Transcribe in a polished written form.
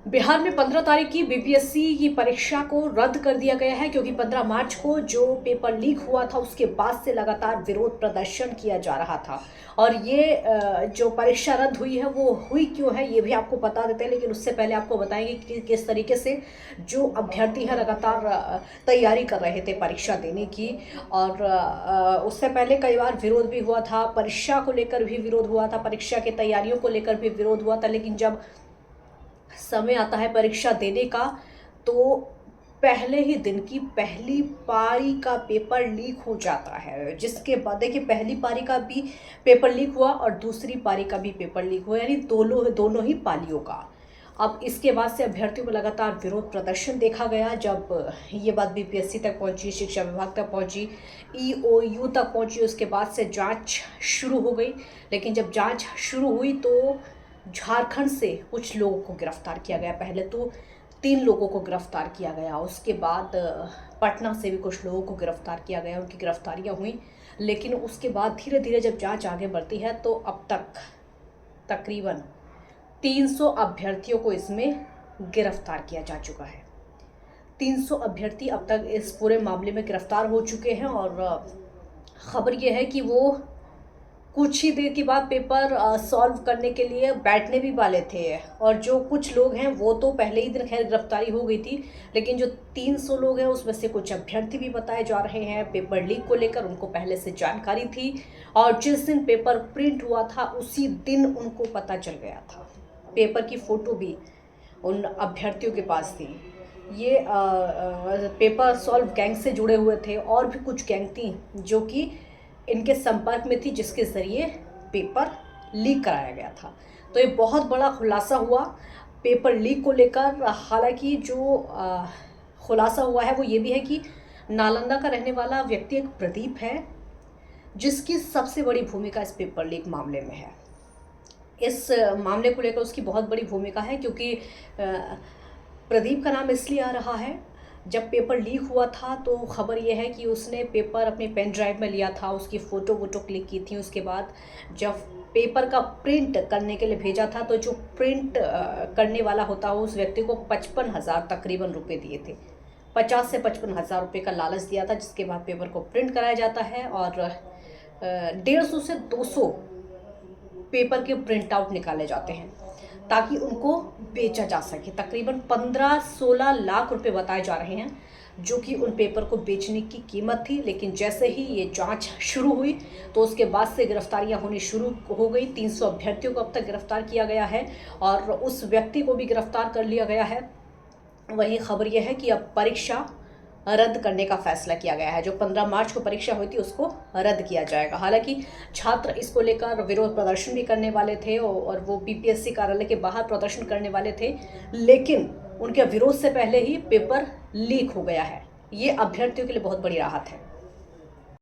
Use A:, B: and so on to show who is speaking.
A: बिहार में 15 तारीख की बीपीएससी की परीक्षा को रद्द कर दिया गया है क्योंकि 15 मार्च को जो पेपर लीक हुआ था उसके बाद से लगातार विरोध प्रदर्शन किया जा रहा था। और ये जो परीक्षा रद्द हुई है वो हुई क्यों है ये भी आपको बता देते हैं, लेकिन उससे पहले आपको बताएंगे कि किस तरीके से जो अभ्यर्थी हैं लगातार तैयारी कर रहे थे परीक्षा देने की। और उससे पहले कई बार विरोध भी हुआ था, परीक्षा को लेकर भी विरोध हुआ था, परीक्षा की तैयारियों को लेकर भी विरोध हुआ था। लेकिन जब समय आता है परीक्षा देने का तो पहले ही दिन की पहली पारी का पेपर लीक हो जाता है, जिसके बाद देखिए पहली पारी का भी पेपर लीक हुआ और दूसरी पारी का भी पेपर लीक हुआ, यानी दोनों दोनों ही पालियों का। अब इसके बाद से अभ्यर्थियों में लगातार विरोध प्रदर्शन देखा गया। जब ये बात बीपीएससी तक पहुंची, शिक्षा विभाग तक पहुंची, ईओयू तक पहुंची, उसके बाद से जांच शुरू हो गई। लेकिन जब जांच शुरू हुई तो झारखंड से कुछ लोगों को गिरफ्तार किया गया। पहले तो 3 लोगों को गिरफ्तार किया गया, उसके बाद पटना से भी कुछ लोगों को गिरफ्तार किया गया, उनकी गिरफ्तारियां हुई। लेकिन उसके बाद धीरे धीरे जब जांच आगे बढ़ती है तो अब तक तकरीबन 300 अभ्यर्थियों को इसमें गिरफ्तार किया जा चुका है। 300 अभ्यर्थी अब तक इस पूरे मामले में गिरफ्तार हो चुके हैं। और खबर यह है कि वो कुछ ही देर के बाद पेपर सॉल्व करने के लिए बैठने भी वाले थे। और जो कुछ लोग हैं वो तो पहले ही दिन खैर गिरफ्तारी हो गई थी, लेकिन जो 300 लोग हैं उसमें से कुछ अभ्यर्थी भी बताए जा रहे हैं पेपर लीक को लेकर उनको पहले से जानकारी थी। और जिस दिन पेपर प्रिंट हुआ था उसी दिन उनको पता चल गया था। पेपर की फ़ोटो भी उन अभ्यर्थियों के पास थी। ये पेपर सॉल्व गैंग से जुड़े हुए थे और भी कुछ गैंग थी जो कि इनके संपर्क में थी, जिसके ज़रिए पेपर लीक कराया गया था। तो ये बहुत बड़ा खुलासा हुआ पेपर लीक को लेकर। हालांकि जो खुलासा हुआ है वो ये भी है कि नालंदा का रहने वाला व्यक्ति एक प्रदीप है, जिसकी सबसे बड़ी भूमिका इस पेपर लीक मामले में है। इस मामले को लेकर उसकी बहुत बड़ी भूमिका है क्योंकि प्रदीप का नाम इसलिए आ रहा है, जब पेपर लीक हुआ था तो खबर यह है कि उसने पेपर अपनी पेन ड्राइव में लिया था, उसकी फ़ोटो वोटो क्लिक की थी। उसके बाद जब पेपर का प्रिंट करने के लिए भेजा था तो जो प्रिंट करने वाला होता है उस व्यक्ति को 55,000 तकरीबन रुपए दिए थे। 50 से 55,000 रुपये का लालच दिया था, जिसके बाद पेपर को प्रिंट कराया जाता है। और 150 से 200 पेपर के प्रिंट आउट निकाले जाते हैं ताकि उनको बेचा जा सके। तकरीबन 15-16 लाख रुपए बताए जा रहे हैं जो कि उन पेपर को बेचने की कीमत थी। लेकिन जैसे ही ये जांच शुरू हुई तो उसके बाद से गिरफ्तारियां होनी शुरू हो गई। 300 अभ्यर्थियों को अब तक गिरफ्तार किया गया है और उस व्यक्ति को भी गिरफ्तार कर लिया गया है। वहीं खबर यह है कि अब परीक्षा रद्द करने का फैसला किया गया है। जो 15 मार्च को परीक्षा हुई थी उसको रद्द किया जाएगा। हालांकि छात्र इसको लेकर विरोध प्रदर्शन भी करने वाले थे और वो बीपीएससी कार्यालय के बाहर प्रदर्शन करने वाले थे, लेकिन उनके विरोध से पहले ही पेपर लीक हो गया है। ये अभ्यर्थियों के लिए बहुत बड़ी राहत है।